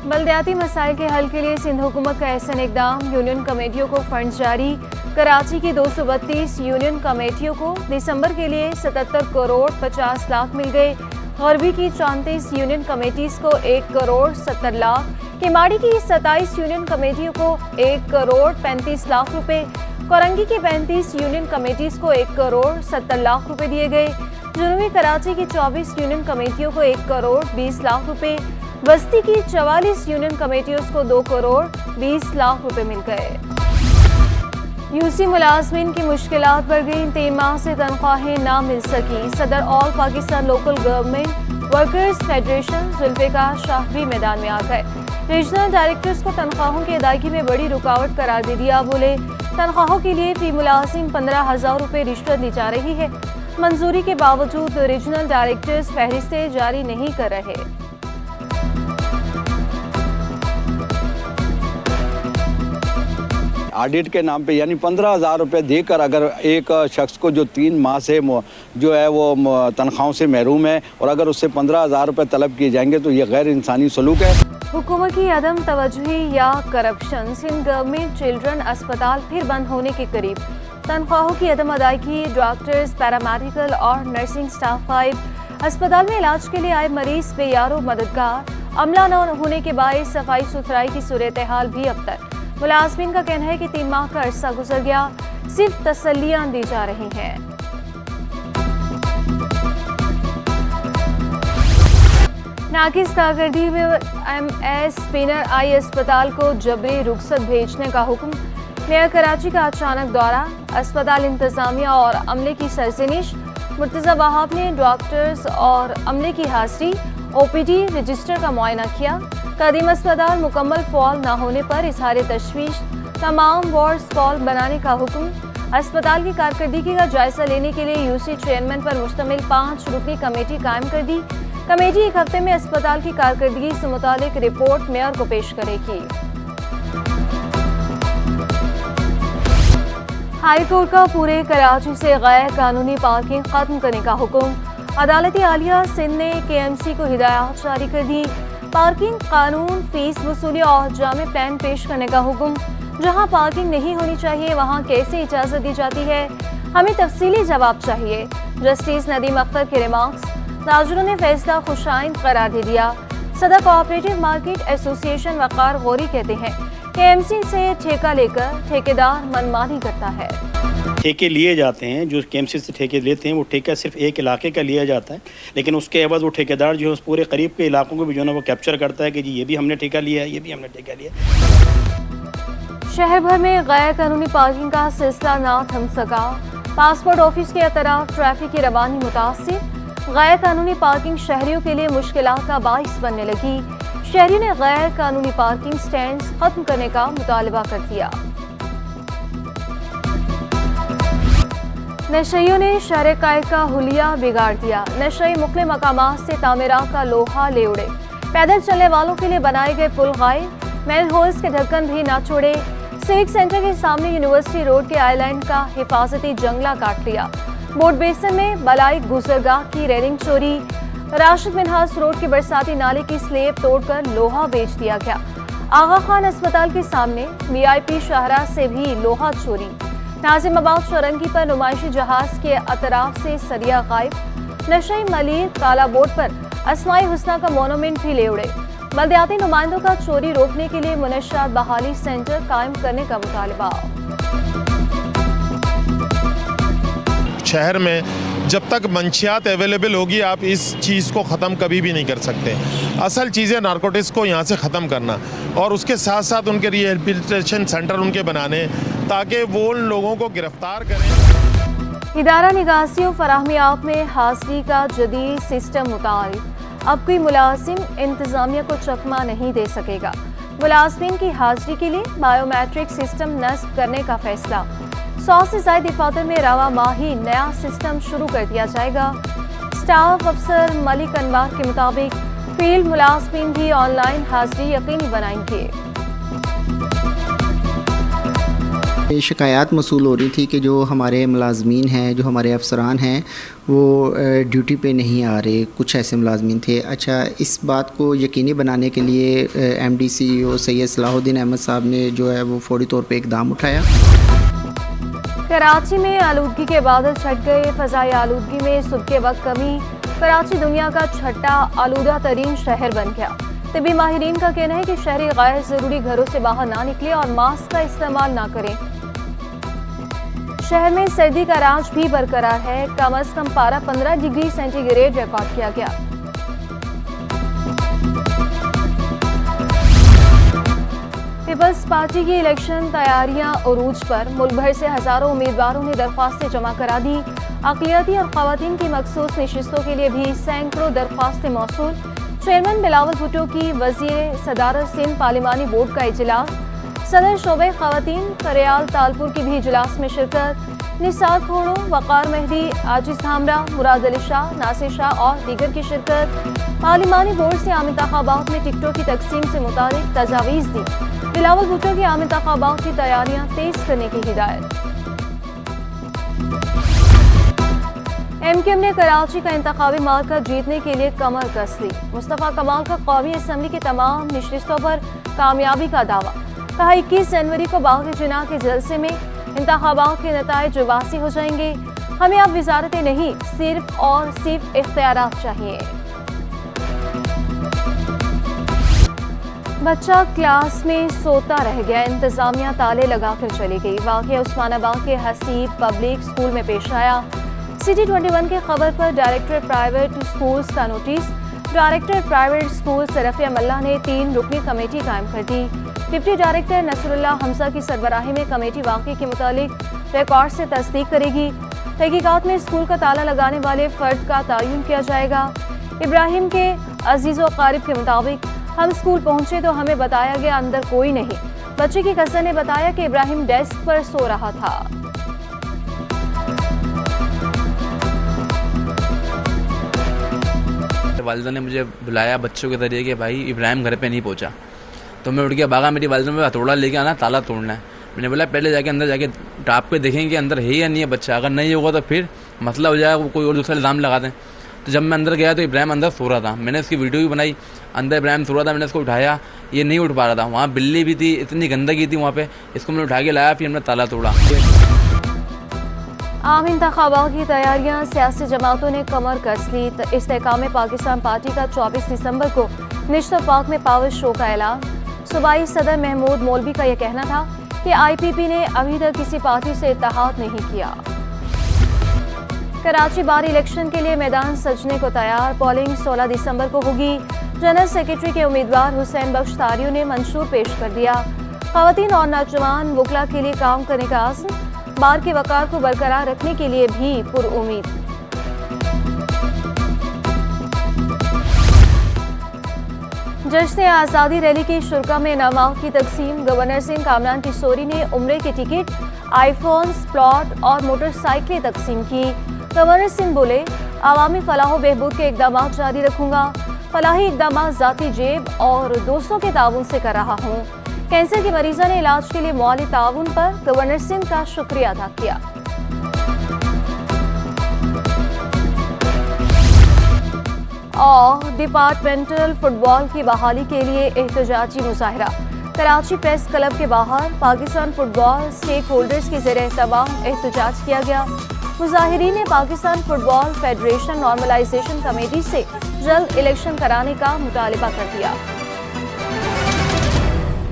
بلدیاتی مسائل کے حل کے لیے سندھ حکومت کا احسن اقدام، یونین کمیٹیوں کو فنڈ جاری۔ کراچی کی 232 یونین کمیٹیوں کو دسمبر کے لیے 77 کروڑ 50 لاکھ مل گئے۔ غربی کی 34 یونین کمیٹیز کو 1 کروڑ 70 لاکھ، کیماڑی کی 27 یونین کمیٹیوں کو 1 کروڑ 35 لاکھ روپے، کورنگی کی 35 یونین کمیٹیز کو 1 کروڑ 70 لاکھ روپے دیے گئے۔ جنوبی کراچی کی 24 یونین کمیٹیوں کو 1 کروڑ 20 لاکھ روپے، بستی کی 44 یونین کمیٹیوں کو 2 کروڑ 20 لاکھ روپے مل گئے۔ یوسی ملازمین کی مشکلات بڑھ گئیں، 3 ماہ سے تنخواہیں نہ مل سکی۔ صدر all Pakistan local government workers federation Zulfiqar Shah بھی میدان میں آ گئے۔ ریجنل ڈائریکٹرز کو تنخواہوں کی ادائیگی میں بڑی رکاوٹ قرار دے دیا۔ بولے تنخواہوں کے لیے فی ملازم 15,000 روپے رشوت لی جا رہی ہے، منظوری کے باوجود ریجنل ڈائریکٹرز فہرستیں جاری نہیں کر رہے۔ آڈٹ کے نام پہ یعنی 15,000 روپے دے کر اگر ایک شخص کو جو 3 ماہ سے جو ہے وہ تنخواہوں سے محروم ہے اور اگر اس سے 15,000 روپے طلب کیے جائیں گے تو یہ غیر انسانی سلوک ہے۔ حکومت کی عدم توجہی یا کرپشن، سندھ گورنمنٹ چلڈرن اسپتال پھر بند ہونے کے قریب۔ تنخواہوں کی عدم ادائیگی، ڈاکٹرز، پیرامیڈیکل اور نرسنگ سٹاف غائب۔ اسپتال میں علاج کے لیے آئے مریض بے یار و مددگار، عملہ نہ ہونے کے باعث صفائی ستھرائی کی صورتحال بھی ابتر۔ ملازمین کا کہنا ہے کہ 3 ماہ کا عرصہ گزر گیا، صرف تسلیاں دی جا رہی ہیں۔ ناقص کارکردگی میں MS اسپنر آئی اسپتال کو جبری رخصت بھیجنے کا حکم۔ میئر کراچی کا اچانک دورہ، اسپتال انتظامیہ اور عملے کی سرزنش۔ مرتضی وہاب نے ڈاکٹرز اور عملے کی حاضری، OPD رجسٹر کا معائنہ کیا۔ قدیم اسپتال مکمل فعال نہ ہونے پر اظہار تشویش، تمام وارڈز فعال بنانے کا حکم۔ اسپتال کی کارکردگی کا جائزہ لینے کے لیے یوسی چیئرمین پر مشتمل 5 رکنی کمیٹی قائم کر دی۔ کمیٹی 1 ہفتے میں اسپتال کی کارکردگی سے متعلق رپورٹ میئر کو پیش کرے گی۔ ہائی کورٹ کا پورے کراچی سے غیر قانونی پارکنگ ختم کرنے کا حکم۔ عدالت عالیہ سندھ نے KMC کو ہدایات جاری کر دی۔ پارکنگ قانون، فیس وصولی اور جامع پلان پیش کرنے کا حکم۔ جہاں پارکنگ نہیں ہونی چاہیے وہاں کیسے اجازت دی جاتی ہے، ہمیں تفصیلی جواب چاہیے۔ جسٹس ندیم اختر کے ریمارکس، تاجروں نے فیصلہ خوشائند قرار دے دیا۔ صدر کوآپریٹو مارکیٹ ایسوسی ایشن وقار غوری کہتے ہیں KMC سے ٹھیکہ لے کر ٹھیکیدار منمانی کرتا ہے۔ ٹھیکے لیے جاتے ہیں، جو KMC سے ٹھیکے لیتے ہیں وہ ٹھیکہ صرف ایک علاقے کا لیا جاتا ہے، لیکن اس کے عوض وہ ٹھیکیدار جو ہے اس پورے قریب کے علاقوں کو بھی جو ہے وہ کیپچر کرتا ہے کہ جی یہ بھی ہم نے ٹھیکہ لیا ہے، یہ بھی ہم نے ٹھیکہ لیا ہے۔ شہر بھر میں غیر قانونی پارکنگ کا سلسلہ نہ تھم سکا، پاسپورٹ آفس کے اطراف ٹریفک کی روانی متاثر۔ غیر قانونی پارکنگ شہریوں کے لیے مشکلات کا باعث بننے لگی۔ شہریوں نے غیر قانونی پارکنگ سٹینڈز ختم کرنے کا مطالبہ کر دیا۔ نشئیوں نے شہر قائد کا حلیہ بگاڑ دیا، نشئی مختلف مقامات سے تعمیرات کا لوہا لے اڑے، پیدل چلنے والوں کے لیے بنائے گئے پل غائب، مین ہولز کے ڈھکن بھی نہ چھوڑے، سیوک سینٹر کے سامنے یونیورسٹی روڈ کے آئی لینڈ کا حفاظتی جنگلہ کاٹ لیا، بوٹ بیسن میں بالائی گزرگاہ کی ریلنگ چوری، راشد منہاس روڈ کے برساتی نالے کی سلیب توڑ کر لوہا بیچ دیا گیا، آغا خان اسپتال کے سامنے VIP شاہراہ سے بھی لوہا چوری، ناظم آباد چورنگی پر نمائشی جہاز کے اطراف سے سریا غائب، نشئی ملیر کالا بورڈ پر اسماء حسنہ کا مونومنٹ بھی لے اڑے، بلدیاتی نمائندوں کا چوری روکنے کے لیے منشیات بحالی سینٹر قائم کرنے کا مطالبہ۔ شہر میں جب تک منشیات اویلیبل ہوگی آپ اس چیز کو ختم کبھی بھی نہیں کر سکتے۔ اصل چیزیں نارکوٹکس کو یہاں سے ختم کرنا اور اس کے ساتھ ساتھ ان کے ریہیبلیٹیشن سینٹر ان کے بنانے تاکہ وہ ان لوگوں کو گرفتار کریں۔ ادارہ نگہداشت فراہمیاب میں حاضری کا جدید سسٹم متعارف، اب کوئی ملازم انتظامیہ کو چکمہ نہیں دے سکے گا۔ ملازمین کی حاضری کے لیے بائیو میٹرک سسٹم نصب کرنے کا فیصلہ، 100 سے زائد دفاتر میں رواں ماہ ہی نیا سسٹم شروع کر دیا جائے گا۔ اسٹاف افسر ملک انوار کے مطابق فیلڈ ملازمین بھی آن لائن حاضری یقینی بنائیں گے۔ یہ شکایات موصول ہو رہی تھی کہ جو ہمارے ملازمین ہیں، جو ہمارے افسران ہیں، وہ ڈیوٹی پہ نہیں آ رہے. کچھ ایسے ملازمین تھے. اچھا، اس بات کو یقینی بنانے کے لیے ایم ڈی سی او سید صلاح الدین احمد صاحب نے جو ہے وہ فوری طور پہ اقدام اٹھایا. کراچی میں آلودگی کے بادل چھٹ گئے. فضائی آلودگی میں صبح کے وقت کمی. کراچی دنیا کا چھٹا آلودہ ترین شہر بن گیا. طبی ماہرین کا کہنا ہے کہ شہری غیر ضروری گھروں سے باہر نہ نکلیں اور ماسک کا استعمال نہ کریں. شہر میں سردی کا راج بھی برقرار ہے. کم از کم پارہ 15 ڈگری سینٹی گریڈ ریکارڈ کیا گیا. پیپلز پارٹی کی الیکشن تیاریاں عروج پر. ملک بھر سے ہزاروں امیدواروں نے درخواستیں جمع کرا دی. اقلیتی اور خواتین کی مخصوص نشستوں کے لیے بھی سینکڑوں درخواستیں موصول. چیئرمین بلاول بھٹو کی وزیر صدارت سندھ پارلیمانی بورڈ کا اجلاس. صدر شعبہ خواتین فریال تالپور کی بھی اجلاس میں شرکت. نثار کھوڑو، وقار مہدی، عاجز دھامرا، مراد علی شاہ، ناصر شاہ اور دیگر کی شرکت. پارلیمانی بورڈ سے عام انتخابات میں ٹکٹوں کی تقسیم سے متعلق تجاویز دی. بلاول بھٹو کی عام انتخابات کی تیاریاں تیز کرنے کی ہدایت. ایم کیو ایم نے کراچی کا انتخابی معرکہ جیتنے کے لیے کمر کس لی. مصطفیٰ کمال کا قومی اسمبلی کی تمام نشستوں پر کامیابی کا دعویٰ. کہا 21 جنوری کو باغ جناح کے جلسے میں انتخابات کے نتائج واضح ہو جائیں گے. ہمیں اب وزارتیں نہیں، صرف اور صرف اختیارات چاہیے. بچہ کلاس میں سوتا رہ گیا. انتظامیہ تالے لگا کر چلی گئی. واقعہ عثمان آباد کے حسیب پبلک اسکول میں پیش آیا. سٹی 21 کی خبر پر ڈائریکٹر پرائیویٹ اسکولز کا نوٹس. ڈائریکٹر پرائیویٹ اسکول سرفیہ ملا نے 3 رکنی کمیٹی قائم کر دی. ڈپٹی ڈائریکٹر نصر اللہ حمزہ کی سربراہی میں کمیٹی واقعے کے متعلق ریکارڈ سے تصدیق کرے گی. تحقیقات میں اسکول کا تالا لگانے والے فرد کا تعین کیا جائے گا. ابراہیم کے عزیز و اقارب کے مطابق ہم اسکول پہنچے تو ہمیں بتایا گیا اندر کوئی نہیں. بچے کی کزن نے بتایا کہ ابراہیم ڈیسک پر سو رہا تھا. والدہ نے مجھے بلایا بچوں کے ذریعے کہ بھائی ابراہیم گھر پہ نہیں پہنچا. تو میں اٹھ گیا بھاگا. میری والدہ میں ہتھوڑا لے کے آنا، تالا توڑنا ہے. میں نے بولا پہلے جا کے اندر جا کے ٹاپ پہ دیکھیں کہ اندر ہے یا نہیں ہے بچہ. اگر نہیں ہوگا تو پھر مسئلہ ہو جائے گا، کوئی اور دوسرا الزام لگا دیں. تو جب میں اندر گیا تو ابراہیم اندر سو رہا تھا. میں نے اس کی ویڈیو بھی بنائی. اندر ابراہیم سو رہا تھا. میں نے اس کو اٹھایا، یہ نہیں اٹھ پا رہا تھا. وہاں بلی بھی تھی، اتنی گندگی تھی وہاں پہ. اس کو میں نے اٹھا کے لایا، پھر ہم نے تالا توڑا. عام انتخابات کی تیاریاں. سیاسی جماعتوں نے کمر کس لی. استحکام پاکستان پارٹی کا 24 دسمبر کو نشت پاک میں پاور شو کا اعلان. صوبائی صدر محمود مولوی کا یہ کہنا تھا کہ آئی پی پی نے ابھی تک کسی پارٹی سے اتحاد نہیں کیا. کراچی بار الیکشن کے لیے میدان سجنے کو تیار. پولنگ 16 دسمبر کو ہوگی. جنرل سیکرٹری کے امیدوار حسین بخش تاریو نے منشور پیش کر دیا. خواتین اور نوجوان وکلا کے لیے کام کرنے کا عزم. بار کے وقار کو برقرار رکھنے کے لیے بھی پر امید. جشن آزادی ریلی کی شرکا میں انعامات کی تقسیم. گورنر سنگھ کامران کشوری نے عمرے کے ٹکٹ، آئی فونز، پلاٹ اور موٹر سائیکلیں تقسیم کی. گورنر سنگھ بولے عوامی فلاح و بہبود کے اقدامات جاری رکھوں گا. فلاحی اقدامات ذاتی جیب اور دوستوں کے تعاون سے کر رہا ہوں. کینسر کے مریضوں نے علاج کے لیے مالی تعاون پر گورنر سنگھ کا شکریہ ادا کیا. اور ڈپارٹمنٹل فٹ بال کی بحالی کے لیے احتجاجی مظاہرہ. کراچی پریس کلب کے باہر پاکستان فٹ بال اسٹیک ہولڈرز کے زیر اہتمام احتجاج کیا گیا. مظاہرین نے پاکستان فٹ بال فیڈریشن نارملائزیشن کمیٹی سے جلد الیکشن کرانے کا مطالبہ کر دیا.